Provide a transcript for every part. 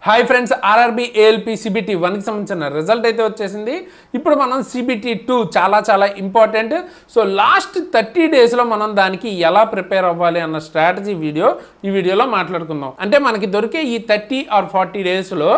Hi friends, RRB ALP CBT 1కి సంబంధించిన result అయితే వచ్చేసింది. ఇప్పుడు మనం సిబిటి 2 చాలా ఇంపార్టెంట్. సో లాస్ట్ 30 డేస్లో మనం దానికి ఎలా ప్రిపేర్ అవ్వాలి అన్న స్ట్రాటజీ ఈ వీడియోలో మాట్లాడుకుందాం. అంటే మనకి దొరికే ఈ 30 ఆర్ 40 డేస్లో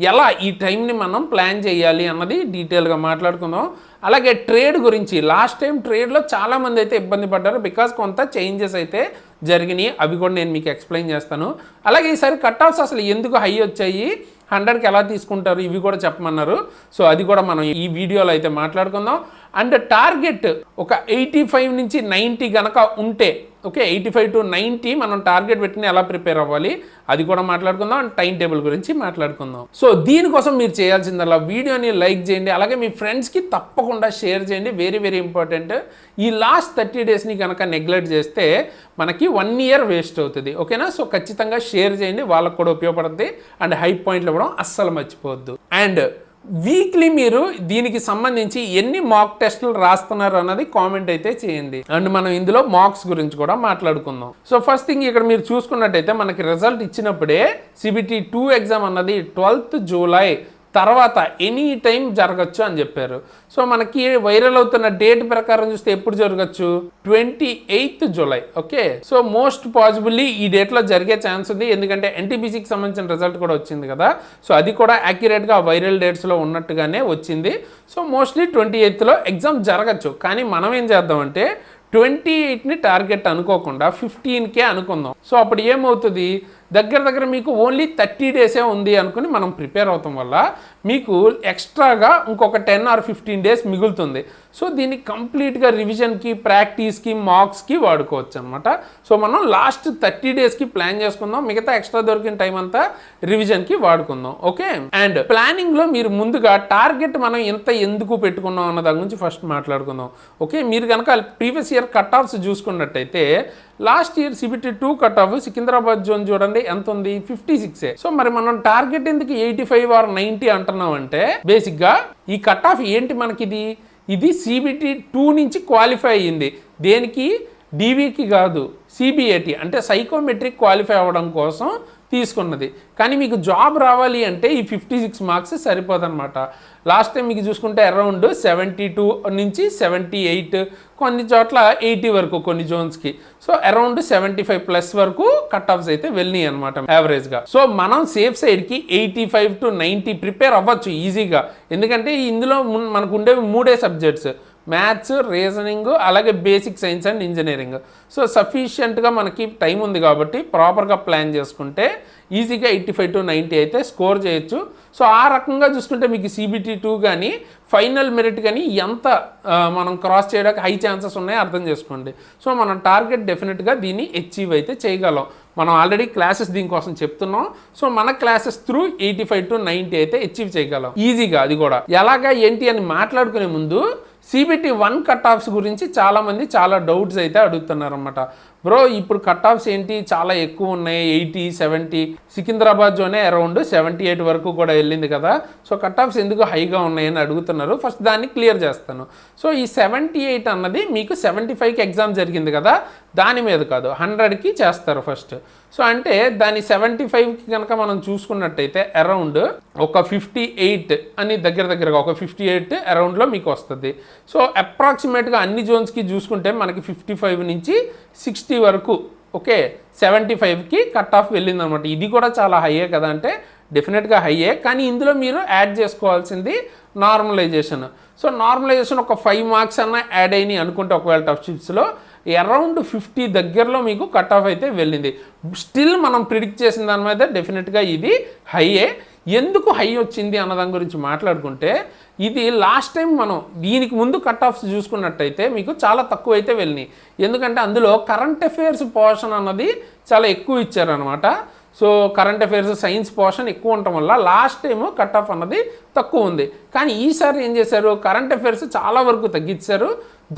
ఎలా ఈ టైంని మనం ప్లాన్ చేయాలి అన్నది డీటెయిల్గా మాట్లాడుకుందాం. అలాగే ట్రేడ్ గురించి, లాస్ట్ టైం ట్రేడ్లో చాలామంది అయితే ఇబ్బంది పడ్డారు, బికాస్ కొంత చేంజెస్ అయితే జరిగినాయి. అవి కూడా నేను మీకు ఎక్స్ప్లెయిన్ చేస్తాను. అలాగే ఈసారి కట్ ఆఫ్స్ అసలు ఎందుకు హై వచ్చాయి, 100కి ఎలా తీసుకుంటారు, ఇవి కూడా చెప్పమన్నారు. సో అది కూడా మనం ఈ వీడియోలో అయితే మాట్లాడుకుందాం. అండ్ టార్గెట్ ఒక 85 నుంచి 90 కనుక ఉంటే, ఓకే, 85 to 90 మనం టార్గెట్ పెట్టుకుని ఎలా ప్రిపేర్ అవ్వాలి అది కూడా మాట్లాడుకుందాం. అండ్ టైం టేబుల్ గురించి మాట్లాడుకుందాం. సో దీనికోసం మీరు చేయాల్సిందల్లా వీడియోని లైక్ చేయండి, అలాగే మీ ఫ్రెండ్స్కి తప్పకుండా షేర్ చేయండి. Very important. ఈ లాస్ట్ 30 డేస్ని కనుక నెగ్లెక్ట్ చేస్తే మనకి 1 ఇయర్ వేస్ట్ అవుతుంది, ఓకేనా? సో ఖచ్చితంగా షేర్ చేయండి, వాళ్ళకు కూడా ఉపయోగపడుతుంది. అండ్ హై పాయింట్లు ఇవ్వడం అస్సలు మర్చిపోవద్దు. అండ్ వీక్లీ మీరు దీనికి సంబంధించి ఎన్ని మాక్ టెస్టులు రాస్తున్నారు అన్నది కామెంట్ అయితే చేయండి. అండ్ మనం ఇందులో మార్క్స్ గురించి కూడా మాట్లాడుకుందాం. సో ఫస్ట్ థింగ్, ఇక్కడ మీరు చూసుకున్నట్టయితే మనకి రిజల్ట్ ఇచ్చినప్పుడే సిబిటి 2 ఎగ్జామ్ అన్నది 12th జూలై తర్వాత ఎనీ టైం జరగచ్చు అని చెప్పారు. సో మనకి వైరల్ అవుతున్న డేట్ ప్రకారం చూస్తే ఎప్పుడు జరగచ్చు, 28th July. Okay, so most possibly ఈ డేట్లో జరిగే ఛాన్స్ ఉంది, ఎందుకంటే ఎన్టీపీసీకి సంబంధించిన రిజల్ట్ కూడా వచ్చింది కదా. సో అది కూడా యాక్యురేట్గా వైరల్ డేట్స్లో ఉన్నట్టుగానే వచ్చింది. సో మోస్ట్లీ 28thలో ఎగ్జామ్ జరగచ్చు. కానీ మనం ఏం చేద్దామంటే 28ని టార్గెట్ అనుకోకుండా 15కే అనుకుందాం. సో అప్పుడు ఏమవుతుంది, దగ్గర మీకు ఓన్లీ 30 డేసే ఉంది అనుకుని మనం ప్రిపేర్ అవటం వల్ల మీకు ఎక్స్ట్రాగా ఇంకొక 10 or 15 డేస్ మిగులుతుంది. సో దీన్ని కంప్లీట్గా రివిజన్కి, ప్రాక్టీస్కి, మార్క్స్కి వాడుకోవచ్చు అనమాట. సో మనం లాస్ట్ 30 డేస్కి ప్లాన్ చేసుకుందాం, మిగతా ఎక్స్ట్రా దొరికిన టైం అంతా రివిజన్కి వాడుకుందాం. ఓకే, అండ్ ప్లానింగ్లో మీరు ముందుగా టార్గెట్ మనం ఎంత ఎందుకు పెట్టుకున్నాం అన్న దాని గురించి ఫస్ట్ మాట్లాడుకుందాం. ఓకే, మీరు కనుక ప్రీవియస్ ఇయర్ కట్ ఆఫ్స్ చూసుకున్నట్టయితే last year CBT 2 cut off Secunderabad zone చూడండి ఎంత ఉంది, 56. సో మరి మనం టార్గెట్ ఎందుకు 85 or 90 అంటున్నాం అంటే, బేసిక్గా ఈ కట్ ఆఫ్ ఏంటి మనకి, ఇది సిబిటి 2 నుంచి క్వాలిఫై అయ్యింది. దేనికి, డీవీకి కాదు, సిబిఐటి అంటే సైకోమెట్రిక్ క్వాలిఫై అవ్వడం కోసం తీసుకున్నది. కానీ మీకు జాబ్ రావాలి అంటే ఈ 56 మార్క్స్ సరిపోదన్నమాట. లాస్ట్ టైం మీకు చూసుకుంటే అరౌండ్ 72 నుంచి 78, కొన్ని చోట్ల 80 వరకు కొన్ని జోన్స్కి. సో అరౌండ్ 75+ వరకు కట్ ఆఫ్స్ అయితే వెళ్ళినాయి అనమాట యావరేజ్గా. సో మనం సేఫ్ సైడ్కి 85 to 90 ప్రిపేర్ అవ్వచ్చు ఈజీగా, ఎందుకంటే ఇందులో మనకు ఉండేవి 3 సబ్జెక్ట్స్, మ్యాథ్స్, రీజనింగ్, అలాగే basic science and engineering. So సఫిషియెంట్గా మనకి టైం ఉంది కాబట్టి ప్రాపర్గా ప్లాన్ చేసుకుంటే ఈజీగా 85 to 90 అయితే స్కోర్ చేయొచ్చు. సో ఆ రకంగా చూసుకుంటే మీకు సిబిటి 2 కానీ ఫైనల్ మెరిట్ కానీ ఎంత మనం క్రాస్ చేయడానికి హై ఛాన్సెస్ ఉన్నాయో అర్థం చేసుకోండి. సో మనం టార్గెట్ డెఫినెట్గా దీన్ని అచీవ్ అయితే చేయగలం. మనం ఆల్రెడీ క్లాసెస్ దీనికోసం చెప్తున్నాం. సో మన క్లాసెస్ త్రూ 85 to 90 అయితే అచీవ్ చేయగలం ఈజీగా. అది కూడా ఎలాగా ఏంటి అని మాట్లాడుకునే ముందు సిబిటి 1 కట్ ఆఫ్స్ గురించి చాలామంది చాలా డౌట్స్ అయితే అడుగుతున్నారు అన్నమాట. బ్రో ఇప్పుడు కట్ ఆఫ్స్ ఏంటి చాలా ఎక్కువ ఉన్నాయి, 80, 70, సికింద్రాబాద్ జోనే అరౌండ్ 78 వరకు కూడా వెళ్ళింది కదా. సో కట్ ఆఫ్స్ ఎందుకు హైగా ఉన్నాయని అడుగుతున్నారు. ఫస్ట్ దాన్ని క్లియర్ చేస్తాను. సో ఈ 78 అన్నది మీకు 75కి ఎగ్జామ్ జరిగింది కదా, దాని మీద కాదు, 100కి చేస్తారు ఫస్ట్. సో అంటే దాని 75కి కనుక మనం చూసుకున్నట్టయితే అరౌండ్ ఒక 58 అని దగ్గరగా ఒక 58 అరౌండ్లో మీకు వస్తుంది. సో అప్రాక్సిమేట్గా అన్ని జోన్స్కి చూసుకుంటే మనకి 55 నుంచి 60 వరకు, ఓకే, 75కి కట్ ఆఫ్ వెళ్ళిందనమాట. ఇది కూడా చాలా హైయే కదా, అంటే డెఫినెట్గా హైయే. కానీ ఇందులో మీరు యాడ్ చేసుకోవాల్సింది నార్మలైజేషన్. సో నార్మలైజేషన్ ఒక 5 మార్క్స్ అన్న యాడ్ అయినాయి అనుకుంటే ఒకవేళ టఫ్ షిప్స్లో అరౌండ్ 50 దగ్గరలో మీకు కట్ ఆఫ్ అయితే వెళ్ళింది. స్టిల్ మనం ప్రిడిక్ట్ చేసిన దాని మీద డెఫినెట్గా ఇది హైయే. ఎందుకు హై వచ్చింది అన్న దాని గురించి మాట్లాడుకుంటే, ఇది లాస్ట్ టైం మనం దీనికి ముందు కట్ ఆఫ్స్ చూసుకున్నట్టయితే మీకు చాలా తక్కువ అయితే వెళ్ళినాయి. ఎందుకంటే అందులో కరెంట్ అఫైర్స్ పోర్షన్ అన్నది చాలా ఎక్కువ ఇచ్చారనమాట. So current affairs, science portion ఎక్కువ ఉండటం వల్ల లాస్ట్ టైం కట్ ఆఫ్ అన్నది తక్కువ ఉంది. కానీ ఈసారి ఏం చేశారు, కరెంట్ అఫైర్స్ చాలా వరకు తగ్గించారు.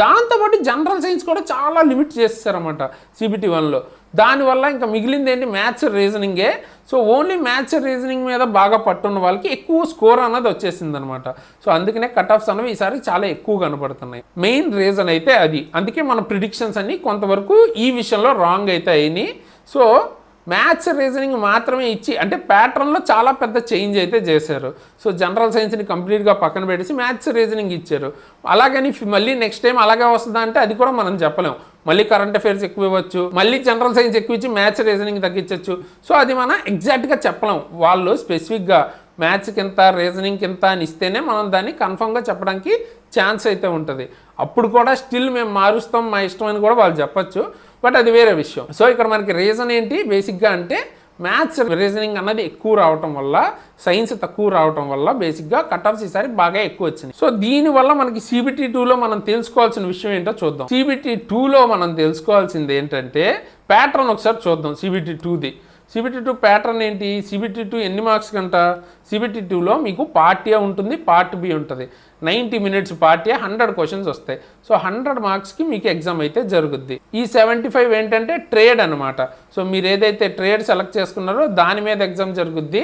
దాంతోపాటు జనరల్ సైన్స్ కూడా చాలా లిమిట్ చేస్తారన్నమాట సిబిటి 1లో. దానివల్ల ఇంకా మిగిలింది ఏంటి, మ్యాథ్స్, రీజనింగే. సో ఓన్లీ మ్యాథ్స్, రీజనింగ్ మీద బాగా పట్టున్న వాళ్ళకి ఎక్కువ స్కోర్ అన్నది వచ్చేసింది అనమాట. సో అందుకనే కట్ ఆఫ్స్ అన్నవి ఈసారి చాలా ఎక్కువ కనపడుతున్నాయి. మెయిన్ రీజన్ అయితే అది. అందుకే మన ప్రిడిక్షన్స్ అన్ని కొంతవరకు ఈ విషయంలో రాంగ్ అయితే అయినాయి. సో మ్యాథ్స్ రీజనింగ్ మాత్రమే ఇచ్చి అంటే ప్యాటర్న్లో చాలా పెద్ద చేంజ్ అయితే చేశారు. సో జనరల్ సైన్స్ని కంప్లీట్గా పక్కన పెట్టేసి మ్యాథ్స్ రీజనింగ్ ఇచ్చారు. అలాగని మళ్ళీ నెక్స్ట్ టైం అలాగే వస్తుందా అంటే అది కూడా మనం చెప్పలేం. మళ్ళీ కరెంట్ అఫైర్స్ ఎక్కువ ఇవ్వచ్చు, మళ్ళీ జనరల్ సైన్స్ ఎక్కువ ఇచ్చి మ్యాథ్స్ రీజనింగ్ తగ్గించవచ్చు. సో అది మనం ఎగ్జాక్ట్గా చెప్పలేం. వాళ్ళు స్పెసిఫిక్గా మ్యాథ్స్కి ఎంత రీజనింగ్కి ఎంత అని ఇస్తేనే మనం దాన్ని కన్ఫర్మ్గా చెప్పడానికి ఛాన్స్ అయితే ఉంటుంది. అప్పుడు కూడా స్టిల్ మేము మారుస్తాం మా ఇష్టం అని కూడా వాళ్ళు చెప్పచ్చు, బట్ అది వేరే విషయం. సో ఇక్కడ మనకి రీజన్ ఏంటి బేసిక్గా అంటే మ్యాథ్స్ రీజనింగ్ అన్నది ఎక్కువ రావటం వల్ల, సైన్స్ తక్కువ రావటం వల్ల బేసిక్గా కట్ ఆఫ్స్ ఈసారి బాగా ఎక్కువ వచ్చింది. సో దీనివల్ల మనకి CBT 2లో మనం తెలుసుకోవాల్సిన విషయం ఏంటో చూద్దాం. CBT 2లో మనం తెలుసుకోవాల్సింది ఏంటంటే ప్యాటర్న్ ఒకసారి చూద్దాం. CBT 2ది CBT 2 ప్యాటర్న్ ఏంటి? CBT 2 ఎన్ని మార్క్స్ కంట? CBT 2లో మీకు పార్ట్ ఏ ఉంటుంది, పార్ట్ బి ఉంటుంది. 90 minutes పార్ట్ ఏ 100 క్వశ్చన్స్ వస్తాయి. సో 100 మార్క్స్కి మీకు ఎగ్జామ్ అయితే జరుగుద్ది. ఈ 75 ఏంటంటే ట్రేడ్ అనమాట. సో మీరు ఏదైతే ట్రేడ్ సెలెక్ట్ చేసుకున్నారో దాని మీద ఎగ్జామ్ జరుగుద్ది.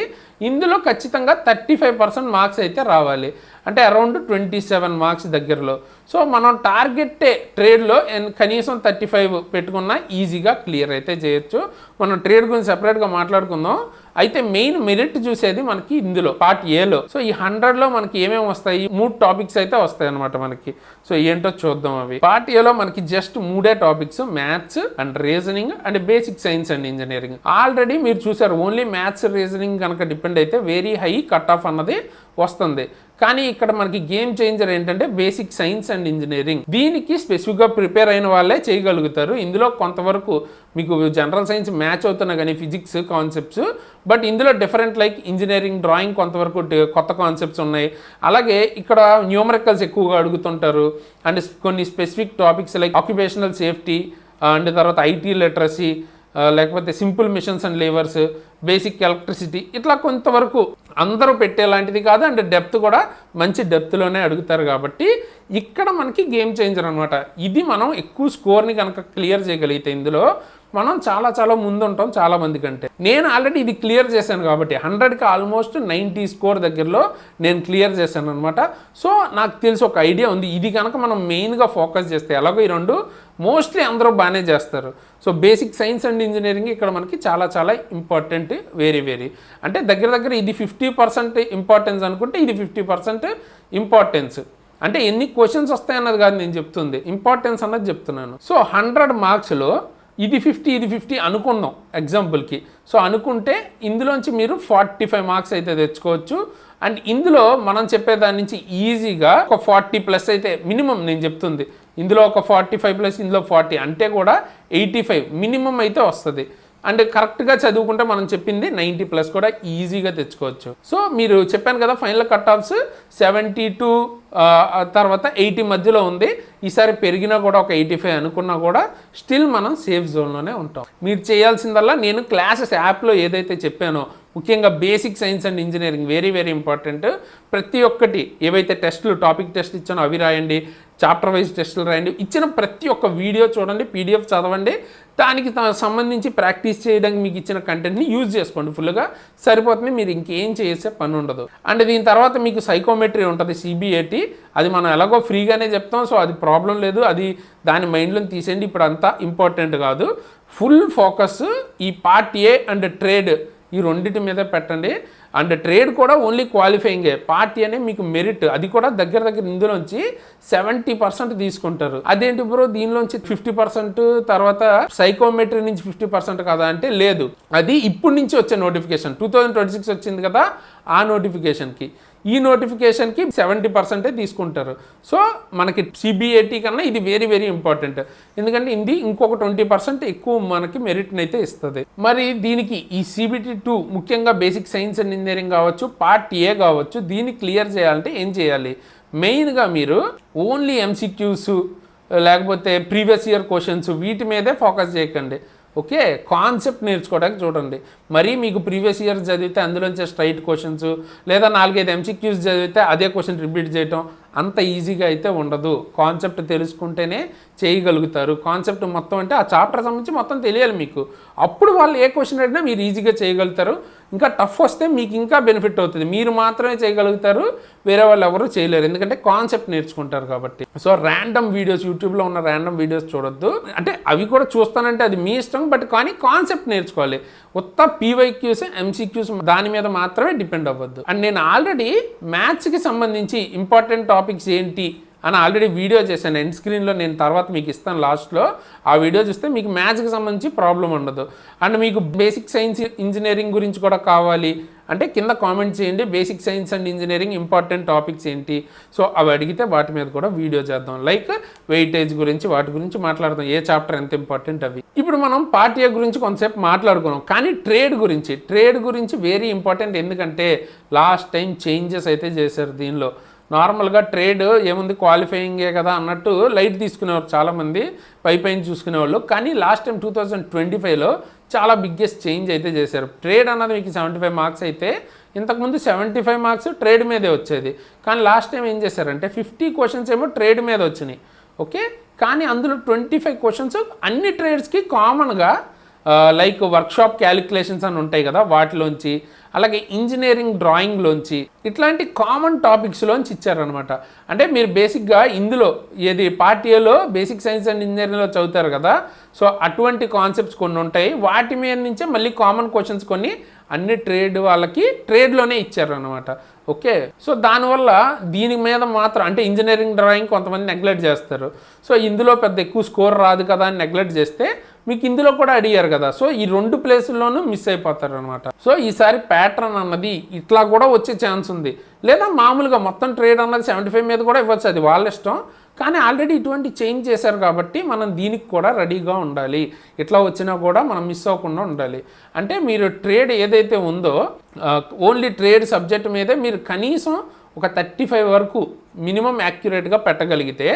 ఇందులో ఖచ్చితంగా 35% మార్క్స్ అయితే రావాలి, అంటే అరౌండ్ 27 మార్క్స్ దగ్గరలో. సో మనం టార్గెట్ ట్రేడ్లో కనీసం 35 పెట్టుకున్నా ఈజీగా క్లియర్ అయితే చేయొచ్చు. మనం ట్రేడ్ గురించి సెపరేట్గా మాట్లాడుకుందాం. అయితే మెయిన్ మెరిట్ చూసేది మనకి ఇందులో పార్ట్ ఏలో. సో ఈ 100లో మనకి ఏమేమి వస్తాయి? 3 టాపిక్స్ అయితే వస్తాయి అనమాట మనకి. సో ఏంటో చూద్దాం అవి. పార్ట్ ఏలో మనకి just 3 topics, maths and reasoning and basic science and engineering. Already మీరు చూసారు, ఓన్లీ మ్యాథ్స్ రీజనింగ్ కనుక డిపెండ్ అయితే వెరీ హై కట్ ఆఫ్ అన్నది వస్తుంది. కానీ ఇక్కడ మనకి గేమ్ చేంజర్ ఏంటంటే బేసిక్ సైన్స్ అండ్ ఇంజనీరింగ్. దీనికి స్పెసిఫిక్గా ప్రిపేర్ అయిన వాళ్ళే చేయగలుగుతారు. ఇందులో కొంతవరకు మీకు జనరల్ సైన్స్ మ్యాచ్ అవుతున్నా కానీ ఫిజిక్స్ కాన్సెప్ట్స్, బట్ ఇందులో డిఫరెంట్ లైక్ ఇంజనీరింగ్, డ్రాయింగ్ కొంతవరకు కొత్త కాన్సెప్ట్స్ ఉన్నాయి. అలాగే ఇక్కడ న్యూమరికల్స్ ఎక్కువగా అడుగుతుంటారు అండ్ కొన్ని specific topics like occupational safety and తర్వాత IT లిటరసీ, లేకపోతే simple machines and levers, basic electricity, ఇట్లా కొంతవరకు అందరూ పెట్టేలాంటిది కాదు. అండ్ డెప్త్ కూడా మంచి డెప్త్లోనే అడుగుతారు. కాబట్టి ఇక్కడ మనకి గేమ్ చేంజర్ అనమాట. ఇది మనం ఎక్కువ స్కోర్ని కనుక క్లియర్ చేయగలిగితే ఇందులో మనం చాలా చాలా ముందు ఉంటాం చాలా మంది కంటే. నేను ఆల్రెడీ ఇది క్లియర్ చేశాను కాబట్టి 100కి ఆల్మోస్ట్ 90 స్కోర్ దగ్గరలో నేను క్లియర్ చేశాను అనమాట. సో నాకు తెలిసి ఒక ఐడియా ఉంది. ఇది కనుక మనం మెయిన్గా ఫోకస్ చేస్తే, ఎలాగో ఈ రెండు మోస్ట్లీ అందరూ బాగానే చేస్తారు. So basic science and engineering ఇక్కడ మనకి చాలా చాలా ఇంపార్టెంట్, వెరీ అంటే దగ్గర ఇది 50% ఇంపార్టెన్స్ అనుకుంటే ఇది 50% ఇంపార్టెన్స్. అంటే ఎన్ని క్వశ్చన్స్ వస్తాయన్నది కాదు నేను చెప్తుంది, ఇంపార్టెన్స్ అన్నది చెప్తున్నాను. సో 100 మార్క్స్లో ఇది 50 అనుకుందాం ఎగ్జాంపుల్కి. సో అనుకుంటే ఇందులోంచి మీరు 45 మార్క్స్ అయితే తెచ్చుకోవచ్చు. అండ్ ఇందులో మనం చెప్పేదాని నుంచి ఈజీగా ఒక 40+ అయితే మినిమం నేను చెప్తుంది. ఇందులో ఒక 45+, ఇందులో 40 అంటే కూడా 85 మినిమం అయితే వస్తుంది. అండ్ కరెక్ట్గా చదువుకుంటే మనం చెప్పింది 90+ కూడా ఈజీగా తెచ్చుకోవచ్చు. సో మీరు చెప్పాను కదా ఫైనల్ కట్ ఆఫ్స్ 70 to తర్వాత 80 మధ్యలో ఉంది. ఈసారి పెరిగినా కూడా ఒక 85 అనుకున్నా కూడా స్టిల్ మనం సేఫ్ జోన్లోనే ఉంటాం. మీరు చేయాల్సిందల్లా నేను క్లాసెస్ యాప్లో ఏదైతే చెప్పానో, ముఖ్యంగా basic science and engineering very important. ప్రతి ఒక్కటి ఏవైతే టెస్టులు, టాపిక్ టెస్ట్ ఇచ్చానో అవి రాయండి, చాప్టర్ వైజ్ టెస్టులు రాయండి. ఇచ్చిన ప్రతి ఒక్క వీడియో చూడండి, PDF చదవండి, దానికి సంబంధించి ప్రాక్టీస్ చేయడానికి మీకు ఇచ్చిన కంటెంట్ని యూజ్ చేసుకోండి. ఫుల్గా సరిపోతుంది, మీరు ఇంకేం చేసే పని ఉండదు. అండ్ దీని తర్వాత మీకు సైకోమెట్రీ ఉంటుంది, CBAT. అది మనం ఎలాగో ఫ్రీగానే చెప్తాం, సో అది ప్రాబ్లం లేదు. అది దాని మైండ్లో తీసేయండి, ఇప్పుడు అంతా ఇంపార్టెంట్ కాదు. ఫుల్ ఫోకస్ ఈ పార్ట్ ఏ అండ్ ట్రేడ్ ఈ రెండింటి మీద పెట్టండి. అండ్ ట్రేడ్ కూడా ఓన్లీ క్వాలిఫైయింగే. పార్ట్ అనే మీకు మెరిట్, అది కూడా దగ్గర ఇందులోంచి 70% తీసుకుంటారు. అదేంటి బ్రో దీనిలోంచి 50%, తర్వాత సైకోమెట్రీ నుంచి 50% కదా అంటే లేదు, అది ఇప్పటి నుంచి వచ్చే నోటిఫికేషన్ 2026 వచ్చింది కదా, ఆ నోటిఫికేషన్కి ఈ నోటిఫికేషన్కి 70% తీసుకుంటారు. సో మనకి CBAT కన్నా ఇది వెరీ ఇంపార్టెంట్, ఎందుకంటే ఇది ఇంకొక 20% ఎక్కువ మనకి మెరిట్ని అయితే ఇస్తుంది. మరి దీనికి ఈ CBT 2 ముఖ్యంగా బేసిక్ సైన్స్ అండ్ ఇంజనీరింగ్ కావచ్చు, పార్ట్ ఏ కావచ్చు, దీన్ని క్లియర్ చేయాలంటే ఏం చేయాలి? మెయిన్గా మీరు ఓన్లీ MCQs లేకపోతే ప్రీవియస్ ఇయర్ క్వశ్చన్స్ వీటి మీదే ఫోకస్ చేయకండి. ఓకే, కాన్సెప్ట్ నేర్చుకోవడానికి చూడండి. మరీ మీకు ప్రీవియస్ ఇయర్ చదివితే అందులోంచే స్ట్రైట్ క్వశ్చన్స్ లేదా 4-5 MCQs చదివితే అదే క్వశ్చన్ రిపీట్ చేయటం అంత ఈజీగా అయితే ఉండదు. కాన్సెప్ట్ తెలుసుకుంటేనే చేయగలుగుతారు. కాన్సెప్ట్ మొత్తం అంటే ఆ చాప్టర్ సంబంధించి మొత్తం తెలియాలి మీకు. అప్పుడు వాళ్ళు ఏ క్వశ్చన్ అడిగినా మీరు ఈజీగా చేయగలుగుతారు. ఇంకా టఫ్ వస్తే మీకు ఇంకా బెనిఫిట్ అవుతుంది. మీరు మాత్రమే చేయగలుగుతారు, వేరే వాళ్ళు ఎవరు చేయలేరు, ఎందుకంటే కాన్సెప్ట్ నేర్చుకుంటారు కాబట్టి. సో ర్యాండమ్ వీడియోస్, యూట్యూబ్లో ఉన్న ర్యాండమ్ వీడియోస్ చూడొద్దు. అంటే అవి కూడా చూస్తానంటే అది మీ ఇష్టం, బట్ కానీ కాన్సెప్ట్ నేర్చుకోవాలి. ఉత్త పీవైక్యూస్, ఎంసీక్యూస్ దాని మీద మాత్రమే డిపెండ్ అవ్వద్దు. అండ్ నేను ఆల్రెడీ మ్యాథ్స్కి సంబంధించి ఇంపార్టెంట్ టాపిక్స్ ఏంటి అని ఆల్రెడీ వీడియో చేశాను. ఎండ్ స్క్రీన్లో నేను తర్వాత మీకు ఇస్తాను లాస్ట్లో. ఆ వీడియో చూస్తే మీకు మ్యాథ్స్కి సంబంధించి ప్రాబ్లం ఉండదు. అండ్ మీకు బేసిక్ సైన్స్ ఇంజనీరింగ్ గురించి కూడా కావాలి అంటే కింద కామెంట్ చేయండి, basic science and engineering important topics ఏంటి. సో అవి అడిగితే వాటి మీద కూడా వీడియో చేద్దాం. లైక్ వెయిటేజ్ గురించి, వాటి గురించి మాట్లాడదాం, ఏ చాప్టర్ ఎంత ఇంపార్టెంట్ అవి. ఇప్పుడు మనం పార్ట్ ఏ గురించి కొంతసేపు మాట్లాడుకున్నాం, కానీ ట్రేడ్ గురించి వెరీ ఇంపార్టెంట్. ఎందుకంటే లాస్ట్ టైం చేంజెస్ అయితే చేశారు దీనిలో. నార్మల్గా ట్రేడ్ ఏముంది, క్వాలిఫైయింగే కదా అన్నట్టు లైట్ తీసుకునేవారు చాలామంది, పైన చూసుకునేవాళ్ళు. కానీ లాస్ట్ టైం 2025లో చాలా బిగ్గెస్ట్ చేంజ్ అయితే చేశారు. ట్రేడ్ అన్నది మీకు 75 మార్క్స్ అయితే ఇంతకుముందు 75 మార్క్స్ ట్రేడ్ మీదే వచ్చేది. కానీ లాస్ట్ టైం ఏం చేశారంటే 50 క్వశ్చన్స్ ఏమో ట్రేడ్ మీద వచ్చినాయి, ఓకే. కానీ అందులో 25 క్వశ్చన్స్ అన్ని ట్రేడ్స్కి కామన్గా లైక్ వర్క్షాప్ క్యాలిక్యులేషన్స్ అని ఉంటాయి కదా వాటిలోంచి, అలాగే ఇంజనీరింగ్ డ్రాయింగ్లోంచి, ఇట్లాంటి కామన్ టాపిక్స్లోంచి ఇచ్చారనమాట. అంటే మీరు బేసిక్గా ఇందులో ఏది పార్ట్ ఏలో బేసిక్ సైన్స్ అండ్ ఇంజనీరింగ్లో చదువుతారు కదా, సో అటువంటి కాన్సెప్ట్స్ కొన్ని ఉంటాయి. వాటి మీద నుంచే మళ్ళీ కామన్ క్వశ్చన్స్ కొన్ని అన్ని ట్రేడ్ వాళ్ళకి ట్రేడ్లోనే ఇచ్చారనమాట, ఓకే. సో దానివల్ల దీని మీద మాత్రం అంటే ఇంజనీరింగ్ డ్రాయింగ్ కొంతమంది నెగ్లెక్ట్ చేస్తారు. సో ఇందులో పెద్ద ఎక్కువ స్కోర్ రాదు కదా అని నెగ్లెక్ట్ చేస్తే మీకు ఇందులో కూడా అడిగారు కదా, సో ఈ 2 ప్లేసుల్లోనూ మిస్ అయిపోతారు అనమాట. సో ఈసారి ప్యాటర్న్ అన్నది ఇట్లా కూడా వచ్చే ఛాన్స్ ఉంది, లేదా మామూలుగా మొత్తం ట్రేడ్ అన్నది 75 మీద కూడా ఇవ్వచ్చు, అది వాళ్ళ ఇష్టం. కానీ ఆల్రెడీ ఇటువంటి చేంజ్ చేశారు కాబట్టి మనం దీనికి కూడా రెడీగా ఉండాలి. ఇట్లా వచ్చినా కూడా మనం మిస్ అవ్వకుండా ఉండాలి. అంటే మీరు ట్రేడ్ ఏదైతే ఉందో ఓన్లీ ట్రేడ్ సబ్జెక్ట్ మీదే మీరు కనీసం ఒక 35 వరకు మినిమం యాక్యురేట్గా పెట్టగలిగితే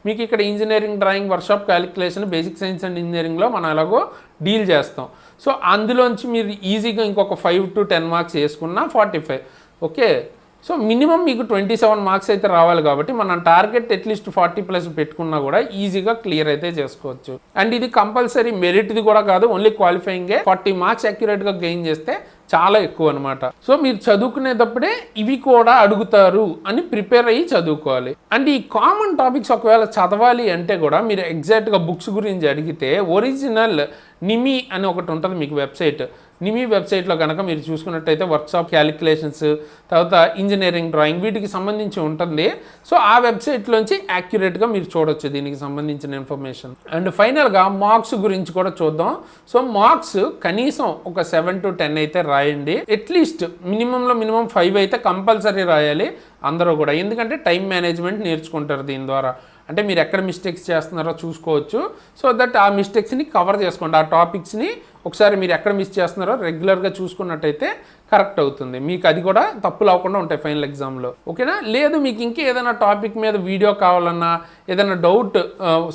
మీకు ఇక్కడ engineering drawing, workshop calculation, basic science and ఇంజనీరింగ్లో మనం ఎలాగో డీల్ చేస్తాం. సో అందులోంచి మీరు ఈజీగా ఇంకొక 5 to 10 మార్క్స్ వేసుకున్నా 45, ఓకే. సో మినిమం మీకు 27 మార్క్స్ అయితే రావాలి కాబట్టి మన టార్గెట్ అట్లీస్ట్ 40+ పెట్టుకున్నా కూడా ఈజీగా క్లియర్ అయితే చేసుకోవచ్చు. అండ్ ఇది కంపల్సరీ మెరిట్ది కూడా కాదు, ఓన్లీ క్వాలిఫైయింగే. 40 మార్క్స్ యాక్యురేట్గా గెయిన్ చేస్తే చాలా ఎక్కువ అనమాట. సో మీరు చదువుకునేటప్పుడే ఇవి కూడా అడుగుతారు అని ప్రిపేర్ అయ్యి చదువుకోవాలి. అండ్ ఈ కామన్ టాపిక్స్ ఒకవేళ చదవాలి అంటే కూడా మీరు ఎగ్జాక్ట్గా బుక్స్ గురించి అడిగితే ఒరిజినల్ నిమి అని ఒకటి ఉంటుంది మీకు వెబ్సైట్. నిమి వెబ్సైట్లో కనుక మీరు చూసుకున్నట్టయితే వర్క్షాప్ క్యాలిక్యులేషన్స్, తర్వాత ఇంజనీరింగ్ డ్రాయింగ్ వీటికి సంబంధించి ఉంటుంది. సో ఆ వెబ్సైట్లోంచి యాక్యురేట్గా మీరు చూడొచ్చు దీనికి సంబంధించిన ఇన్ఫర్మేషన్. అండ్ ఫైనల్గా మార్క్స్ గురించి కూడా చూద్దాం. సో మార్క్స్ కనీసం ఒక 7 to 10 అయితే రాయండి. అట్లీస్ట్ మినిమంలో మినిమం 5 అయితే కంపల్సరీ రాయాలి అందరూ కూడా, ఎందుకంటే టైం మేనేజ్మెంట్ నేర్చుకుంటారు దీని ద్వారా. అంటే మీరు ఎక్కడ మిస్టేక్స్ చేస్తున్నారో చూసుకోవచ్చు. సో దట్ ఆ మిస్టేక్స్ని కవర్ చేసుకోండి. ఆ టాపిక్స్ని ఒకసారి మీరు ఎక్కడ మిస్ చేస్తున్నారో రెగ్యులర్గా చూసుకున్నట్టయితే కరెక్ట్ అవుతుంది. మీకు అది కూడా తప్పులు అవ్వకుండా ఉంటాయి ఫైనల్ ఎగ్జామ్లో, ఓకేనా. లేదు మీకు ఇంకా ఏదైనా టాపిక్ మీద వీడియో కావాలన్నా, ఏదైనా డౌట్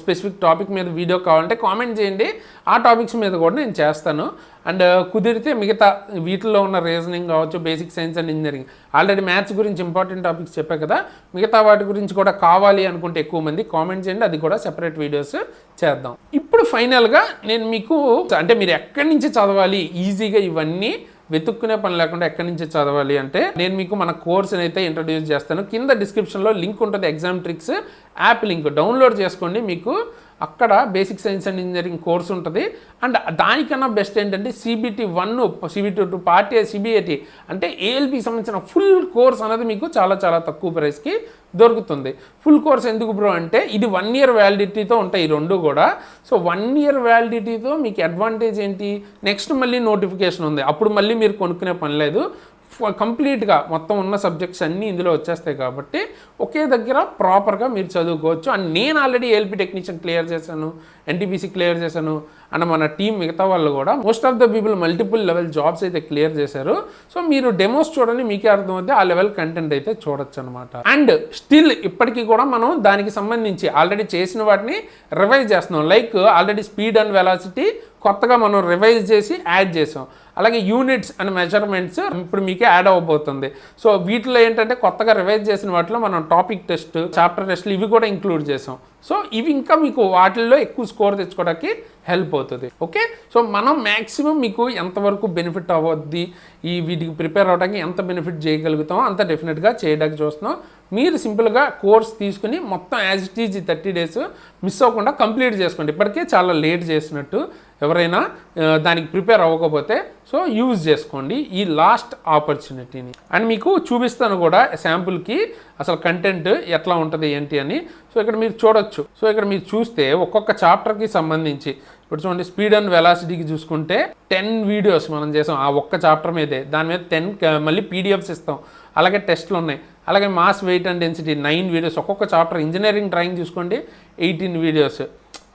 స్పెసిఫిక్ టాపిక్ మీద వీడియో కావాలంటే కామెంట్ చేయండి, ఆ టాపిక్స్ మీద కూడా నేను చేస్తాను. అండ్ కుదిరితే మిగతా వీటిల్లో ఉన్న రీజనింగ్ కావచ్చు, basic science and engineering, already maths గురించి ఇంపార్టెంట్ టాపిక్స్ చెప్పా కదా, మిగతా వాటి గురించి కూడా కావాలి అనుకుంటే ఎక్కువ మంది కామెంట్ చేయండి, అది కూడా సెపరేట్ వీడియోస్ చేద్దాం. ఇప్పుడు ఫైనల్గా నేను మీకు అంటే మీరు ఎక్కడి నుంచి చదవాలి ఈజీగా ఇవన్నీ వెతుక్కునే పని లేకుండా ఎక్కడి నుంచి చదవాలి అంటే నేను మీకు మన కోర్స్ని అయితే ఇంట్రడ్యూస్ చేస్తాను. కింద డిస్క్రిప్షన్లో లింక్ ఉంటుంది, exam tricks app link download చేసుకోండి. మీకు అక్కడ basic science and engineering course ఉంటుంది. అండ్ దానికన్నా బెస్ట్ ఏంటంటే CBT 1, CBT 2, part A, CBAT అంటే ALPకి సంబంధించిన ఫుల్ కోర్స్ అనేది మీకు చాలా చాలా తక్కువ ప్రైస్కి దొరుకుతుంది. ఫుల్ కోర్స్ ఎందుకు బ్రో అంటే ఇది 1 year వ్యాలిడిటీతో ఉంటాయి ఈ రెండు కూడా. సో 1 year వ్యాలిడిటీతో మీకు అడ్వాంటేజ్ ఏంటి, నెక్స్ట్ మళ్ళీ నోటిఫికేషన్ ఉంది, అప్పుడు మళ్ళీ మీరు కొనుక్కునే పని లేదు. కంప్లీట్గా మొత్తం ఉన్న సబ్జెక్ట్స్ అన్నీ ఇందులో వచ్చేస్తాయి కాబట్టి ఒకే దగ్గర ప్రాపర్గా మీరు చదువుకోవచ్చు. అండ్ నేను ఆల్రెడీ ALP టెక్నీషియన్ క్లియర్ చేశాను, NTPC క్లియర్ చేశాను. అండ్ మన టీం మిగతా వాళ్ళు కూడా most of the people multiple level jobs అయితే క్లియర్ చేశారు. సో మీరు డెమోస్ చూడండి, మీకే అర్థమవుతుంది, ఆ లెవెల్ కంటెంట్ అయితే చూడొచ్చు అనమాట. అండ్ స్టిల్ ఇప్పటికీ కూడా మనం దానికి సంబంధించి ఆల్రెడీ చేసిన వాటిని రివైజ్ చేస్తున్నాం. Like already speed and velocity కొత్తగా మనం రివైజ్ చేసి యాడ్ చేసాం. అలాగే యూనిట్స్ అండ్ మెజర్మెంట్స్ ఇప్పుడు మీకే యాడ్ అవ్వబోతుంది. సో వీటిలో ఏంటంటే కొత్తగా రివైజ్ చేసిన వాటిలో మనం టాపిక్ టెస్ట్, చాప్టర్ టెస్ట్లు ఇవి కూడా ఇంక్లూడ్ చేసాం. సో ఇవి ఇంకా మీకు వాటిల్లో ఎక్కువ స్కోర్ తెచ్చుకోవడానికి హెల్ప్ అవుతుంది. ఓకే, సో మనం మ్యాక్సిమం మీకు ఎంతవరకు బెనిఫిట్ అవ్వద్ది, వీటికి ప్రిపేర్ అవ్వడానికి ఎంత బెనిఫిట్ చేయగలుగుతామో అంత డెఫినెట్గా చేయడానికి చూస్తున్నాం. మీరు సింపుల్గా కోర్స్ తీసుకుని మొత్తం as it is 30 days miss అవ్వకుండా కంప్లీట్ చేసుకోండి. ఇప్పటికే చాలా లేట్ చేసినట్టు ఎవరైనా దానికి ప్రిపేర్ అవ్వకపోతే సో యూజ్ చేసుకోండి ఈ లాస్ట్ ఆపర్చునిటీని. అండ్ మీకు చూపిస్తాను కూడా శాంపుల్కి అసలు కంటెంట్ ఎట్లా ఉంటుంది ఏంటి అని. సో ఇక్కడ మీరు చూడొచ్చు. సో ఇక్కడ మీరు చూస్తే ఒక్కొక్క చాప్టర్కి సంబంధించి ఇప్పుడు చూడండి, స్పీడ్ అండ్ వెలాసిటీకి చూసుకుంటే 10 వీడియోస్ మనం చేసాం ఆ ఒక్క చాప్టర్ మీదే. దాని మీద 10 మళ్ళీ పీడిఎఫ్స్ ఇస్తాం. అలాగే టెస్ట్లు ఉన్నాయి. అలాగే mass weight and density 9 videos ఒక్కొక్క చాప్టర్. ఇంజనీరింగ్ డ్రాయింగ్ చూసుకోండి 18 వీడియోస్.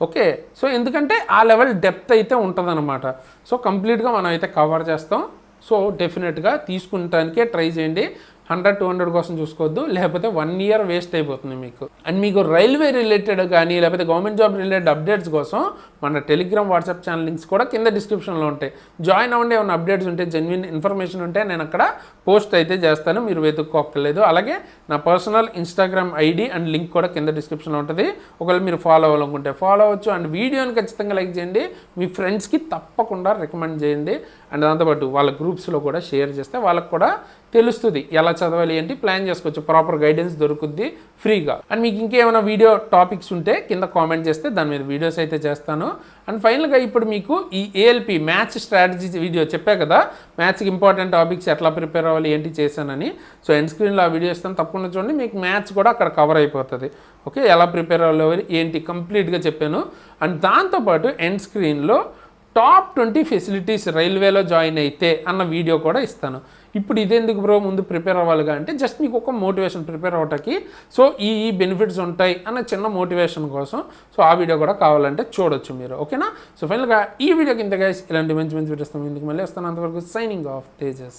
ఓకే, సో ఎందుకంటే ఆ లెవెల్ డెప్త్ అయితే ఉంటుందన్నమాట. సో కంప్లీట్గా మనం అయితే కవర్ చేస్తాం. సో డెఫినెట్గా తీసుకుంటానికే ట్రై చేయండి. 100-200 కోసం చూసుకోవద్దు, లేకపోతే 1 year వేస్ట్ అయిపోతుంది మీకు. అండ్ మీకు రైల్వే రిలేటెడ్ కానీ లేకపోతే గవర్నమెంట్ జాబ్ రిలేటెడ్ అప్డేట్స్ కోసం మన టెలిగ్రామ్ వాట్సాప్ ఛానల్ లింక్స్ కూడా కింద డిస్క్రిప్షన్లో ఉంటాయి. జాయిన్ అవ్వండి. ఏమైనా అప్డేట్స్ ఉంటే, జెన్యున్ ఇన్ఫర్మేషన్ ఉంటే నేను అక్కడ పోస్ట్ అయితే చేస్తాను, మీరు వెతుక్కోక్కర్లేదు. అలాగే నా personal Instagram ID and link కూడా కింద డిస్క్రిప్షన్లో ఉంటుంది. ఒకవేళ మీరు ఫాలో అవ్వాలనుకుంటే ఫాలో అవ్వచ్చు. అండ్ వీడియోని ఖచ్చితంగా లైక్ చేయండి, మీ ఫ్రెండ్స్కి తప్పకుండా రికమెండ్ చేయండి. అండ్ దాంతోపాటు వాళ్ళ గ్రూప్స్లో కూడా షేర్ చేస్తే వాళ్ళకు కూడా తెలుస్తుంది ఎలా చదవాలి ఏంటి, ప్లాన్ చేసుకోవచ్చు. ప్రాపర్ గైడెన్స్ దొరుకుద్ది ఫ్రీగా. అండ్ మీకు ఇంకేమైనా వీడియో టాపిక్స్ ఉంటే కింద కామెంట్ చేస్తే దాని మీద వీడియోస్ అయితే చేస్తాను. అండ్ ఫైనల్గా ఇప్పుడు మీకు ఈ ఏఎల్పి మ్యాథ్స్ స్ట్రాటజీ వీడియో చెప్పా కదా, మ్యాథ్స్కి ఇంపార్టెంట్ టాపిక్స్ ఎట్లా ప్రిపేర్ అవ్వాలి ఏంటి చేశానని. సో ఎండ్ స్క్రీన్లో ఆ వీడియో ఇస్తాను, తప్పకుండా చూడండి. మీకు మ్యాథ్స్ కూడా అక్కడ కవర్ అయిపోతుంది. ఓకే, ఎలా ప్రిపేర్ అవ్వాలి ఏంటి కంప్లీట్గా చెప్పాను. అండ్ దాంతోపాటు ఎండ్ స్క్రీన్లో టాప్ 20 ఫెసిలిటీస్ రైల్వేలో జాయిన్ అయితే అన్న వీడియో కూడా ఇస్తాను. ఇప్పుడు ఇదెందుకు బ్రో, ముందు ప్రిపేర్ అవ్వాలిగా అంటే జస్ట్ మీకు ఒక మోటివేషన్ ప్రిపేర్ అవ్వటానికి. సో ఈ బెనిఫిట్స్ ఉంటాయి అన్న చిన్న మోటివేషన్ కోసం. సో ఆ వీడియో కూడా కావాలంటే చూడొచ్చు మీరు. ఓకేనా, సో ఫైనల్గా ఈ వీడియోకి ఇంత గైస్, ఇలాంటి మంచి వీడియోస్ ఇందుకు మళ్ళీ వస్తాను. అంతవరకు సైనింగ్ ఆఫ్ తేజస్.